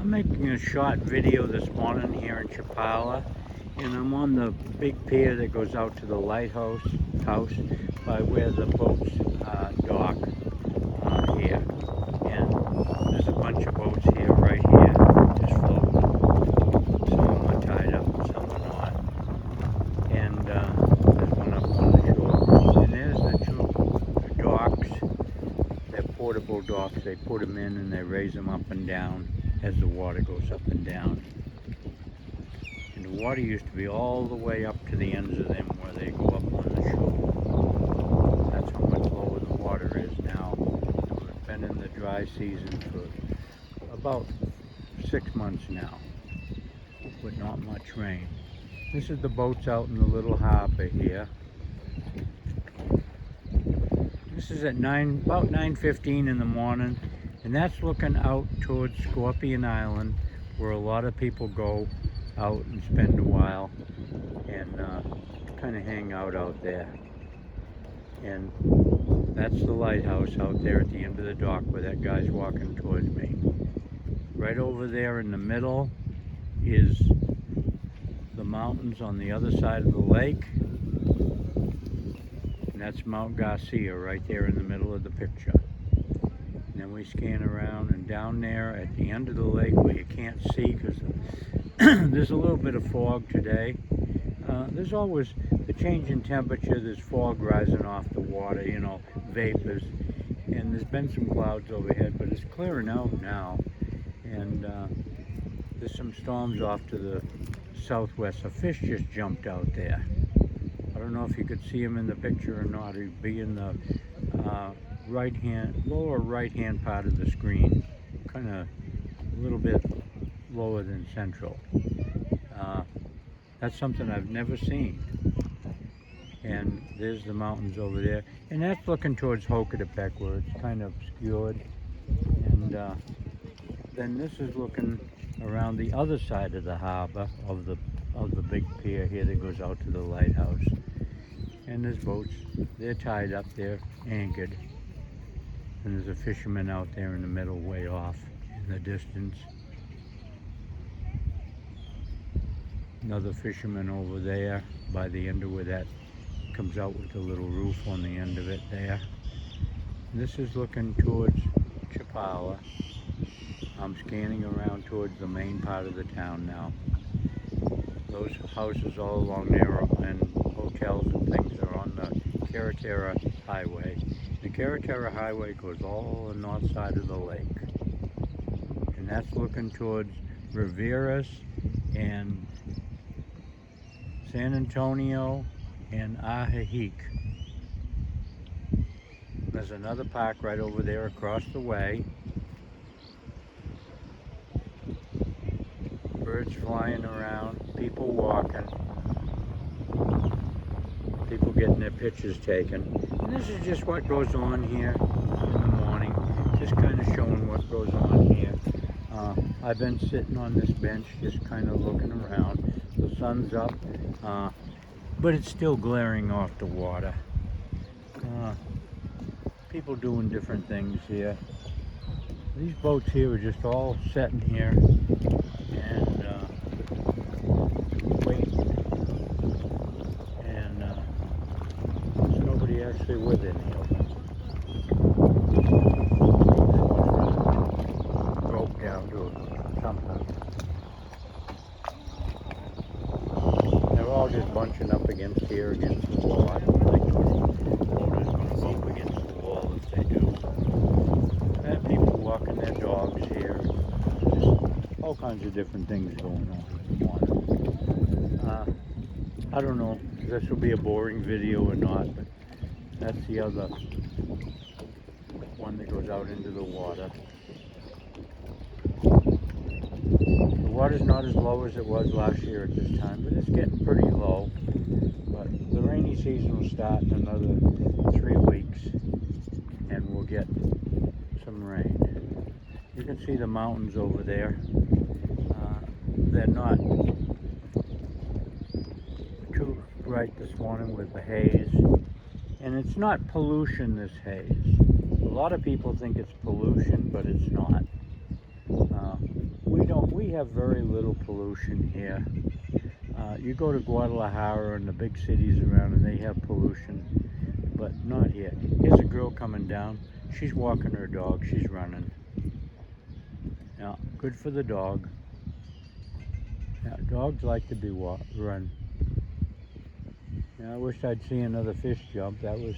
I'm making a short video this morning here in Chapala, and I'm on the big pier that goes out to the lighthouse house by where the boats dock here. And there's a bunch of boats here, right here, just floating. Some of them are tied up, some are not. And there's one up on the shore. And there's the two docks. They're portable docks. They put them in and they raise them up and down as the water goes up and down. And the water used to be all the way up to the ends of them where they go up on the shore. That's how much lower the water is now. We've been in the dry season for about 6 months now, but not much rain. This is the boats out in the little harbor here. This is at about 9:15 in the morning, and that's looking out towards Scorpion Island, where a lot of people go out and spend a while and kind of hang out there. And that's the lighthouse out there at the end of the dock where that guy's walking towards me. Right over there in the middle is the mountains on the other side of the lake. And that's Mount Garcia right there in the middle of the picture. And then we scan around, and down there at the end of the lake where you can't see because there's a little bit of fog today. There's always the change in temperature. There's fog rising off the water, you know, vapors. And there's been some clouds overhead, but it's clearing out now. And there's some storms off to the southwest. A fish just jumped out there. I don't know if you could see him in the picture or not. He'd be in the lower right-hand part of the screen, kind of a little bit lower than central. That's something I've never seen. And there's the mountains over there, and that's looking towards Hokatepec where it's kind of obscured. And then this is looking around the other side of the harbor of the big pier here that goes out to the lighthouse. And there's boats. They're tied up there, anchored. And there's a fisherman out there in the middle, way off in the distance. Another fisherman over there by the end of where that comes out with the little roof on the end of it there. And this is looking towards Chapala. I'm scanning around towards the main part of the town now. Those houses all along there and hotels and things are on the Carretera Highway. The Carretera Highway goes all on the north side of the lake. And that's looking towards Riveras and San Antonio and Ajijic. There's another park right over there across the way. Birds flying around, people walking, people getting their pictures taken. And this is just what goes on here in the morning, just kind of showing what goes on here. I've been sitting on this bench just kind of looking around. The sun's up, but it's still glaring off the water. People doing different things here. These boats here are just all sitting here and waiting. And there's nobody actually with it here. Rope down to something. They're all just bunching up against here, against the wall. I don't think the boat is going to bump against the wall if they do. And people walking their dogs here. Just all kinds of different things going on with the water. I don't know if this will be a boring video or not, but that's the other one that goes out into the water. The water's not as low as it was last year at this time, but it's getting pretty low. But the rainy season will start in another 3 weeks, and we'll get some rain. You can see the mountains over there. They're not too bright this morning with the haze, and it's not pollution, this haze. A lot of people think it's pollution, but it's not. We don't know, we have very little pollution here. You go to Guadalajara and the big cities around and they have pollution, but not here. Here's a girl coming down. She's walking her dog. She's running. Yeah, good for the dog. Yeah, dogs like to be run. Yeah, I wish I'd see another fish jump. That was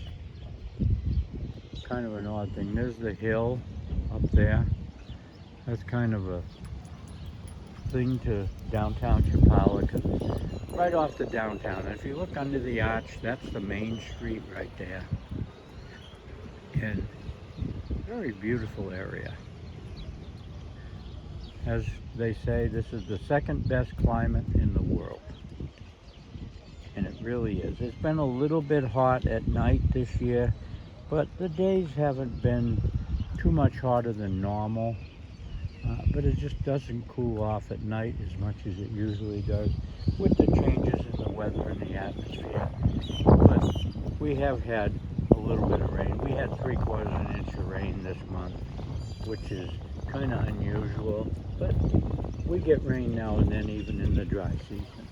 kind of an odd thing. There's the hill up there. That's kind of a thing to downtown Chapala, 'cause right off the downtown. And if you look under the arch, that's the main street right there. And very beautiful area. As they say, this is the second best climate in the world. And it really is. It's been a little bit hot at night this year, but the days haven't been too much hotter than normal. But it just doesn't cool off at night as much as it usually does with the changes in the weather and the atmosphere. But we have had a little bit of rain. We had 3/4 inch of rain this month, which is kind of unusual, but we get rain now and then even in the dry season.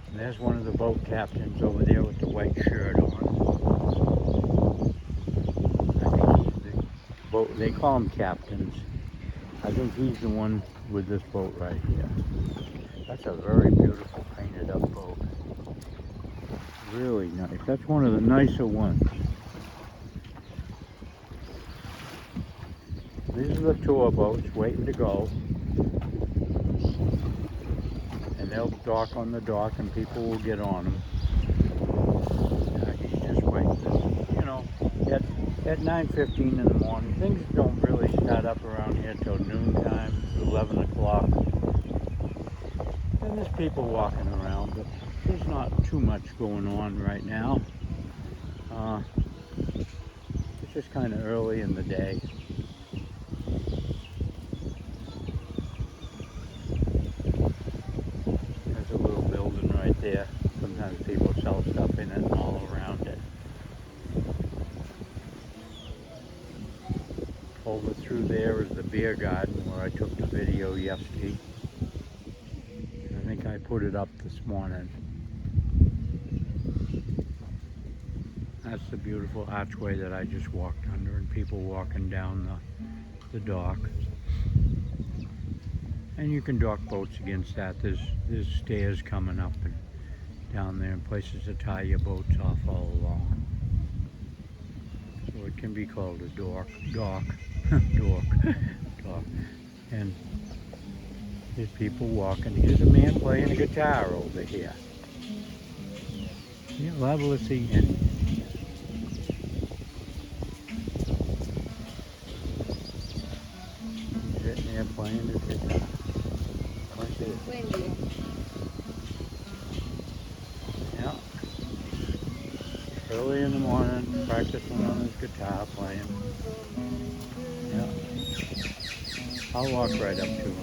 And there's one of the boat captains over there with the white shirt on. Boat, they call them captains. I think he's the one with this boat right here. That's a very beautiful painted up boat. Really nice. That's one of the nicer ones. These are the tour boats waiting to go. And they'll dock on the dock and people will get on them. He's just waiting. You know, at 9:15 in the morning. Things don't really start up around here till noontime, 11 o'clock. And there's people walking around, but there's not too much going on right now. It's just kind of early in the day. There's a little building right there. Sometimes people sell stuff in it and all around it. Over through there is the beer garden where I took the video yesterday. I think I put it up this morning. That's the beautiful archway that I just walked under and people walking down the dock. And you can dock boats against that. There's stairs coming up and down there and places to tie your boats off all along. So it can be called a dock. Dock. And there's people walking. Here's a man playing a guitar over here. Yeah, level to see him. He's sitting there playing his guitar. Yeah. Early in the morning, practicing on his guitar playing. Yeah. I'll walk right up to him.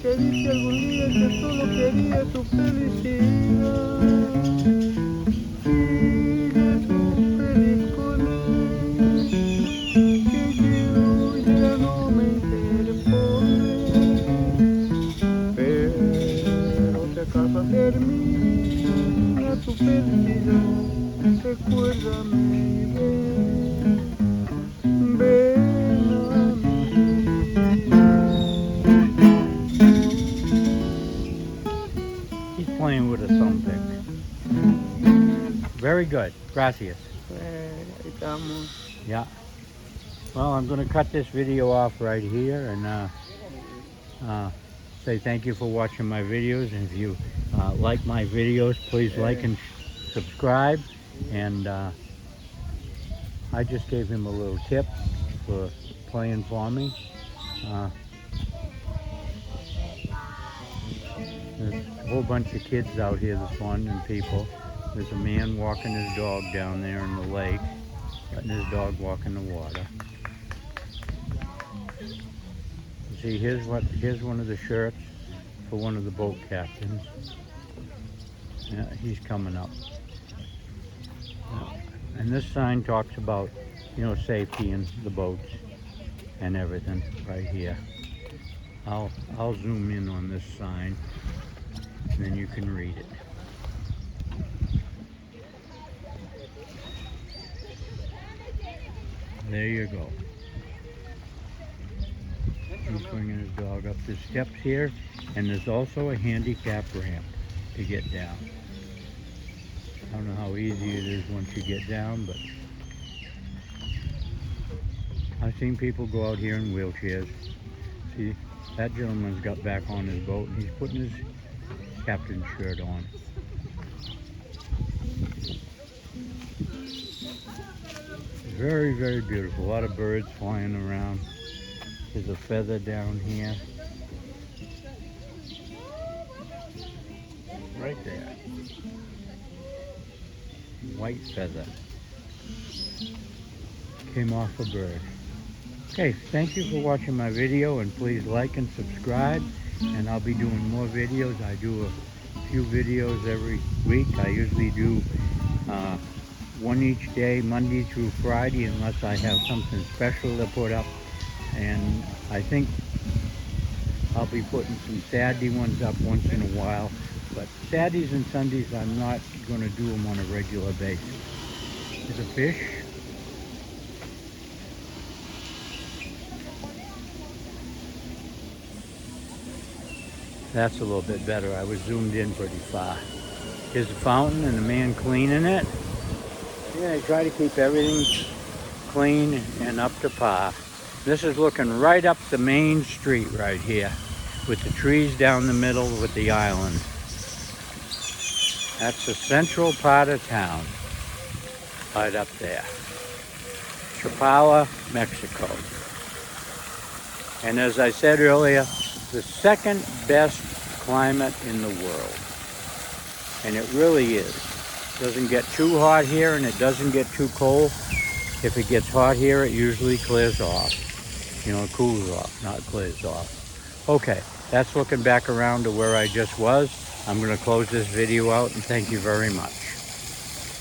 Que dije algún día que solo quería tu felicidad. Sigue tú feliz con él, que yo ya no me interpone. Pero si acaso termina tu felicidad, recuérdame y ven, ven a mí. Playing with a thumb pick. Very good. Gracias. Yeah. Well, I'm going to cut this video off right here and say thank you for watching my videos. And if you like my videos, please like and subscribe. And I just gave him a little tip for playing for me. There's a whole bunch of kids out here this morning and people. There's a man walking his dog down there in the lake, letting his dog walk in the water. See, here's one of the shirts for one of the boat captains. Yeah, he's coming up. And this sign talks about, safety in the boats and everything right here. I'll zoom in on this sign, and then you can read it. There you go. He's bringing his dog up the steps here, and there's also a handicap ramp to get down. I don't know how easy it is once you get down, but I've seen people go out here in wheelchairs. See, that gentleman's got back on his boat and he's putting his captain's shirt on. Very, very beautiful. A lot of birds flying around. There's a feather down here. Right there. White feather. Came off a bird. Okay, thank you for watching my video, and please like and subscribe, and I'll be doing more videos. I do a few videos every week. I usually do one each day, Monday through Friday, unless I have something special to put up. And I think I'll be putting some Saturday ones up once in a while, but Saturdays and Sundays I'm not going to do them on a regular basis. There's a fish. That's a little bit better. I was zoomed in pretty far. Here's the fountain and the man cleaning it. Yeah, I try to keep everything clean and up to par. This is looking right up the main street right here, with the trees down the middle with the island. That's the central part of town, right up there. Chapala, Mexico. And as I said earlier, the second best climate in the world. And it really is. It doesn't get too hot here and it doesn't get too cold. If it gets hot here, it usually clears off. It cools off, not clears off. Okay, that's looking back around to where I just was. I'm going to close this video out and thank you very much.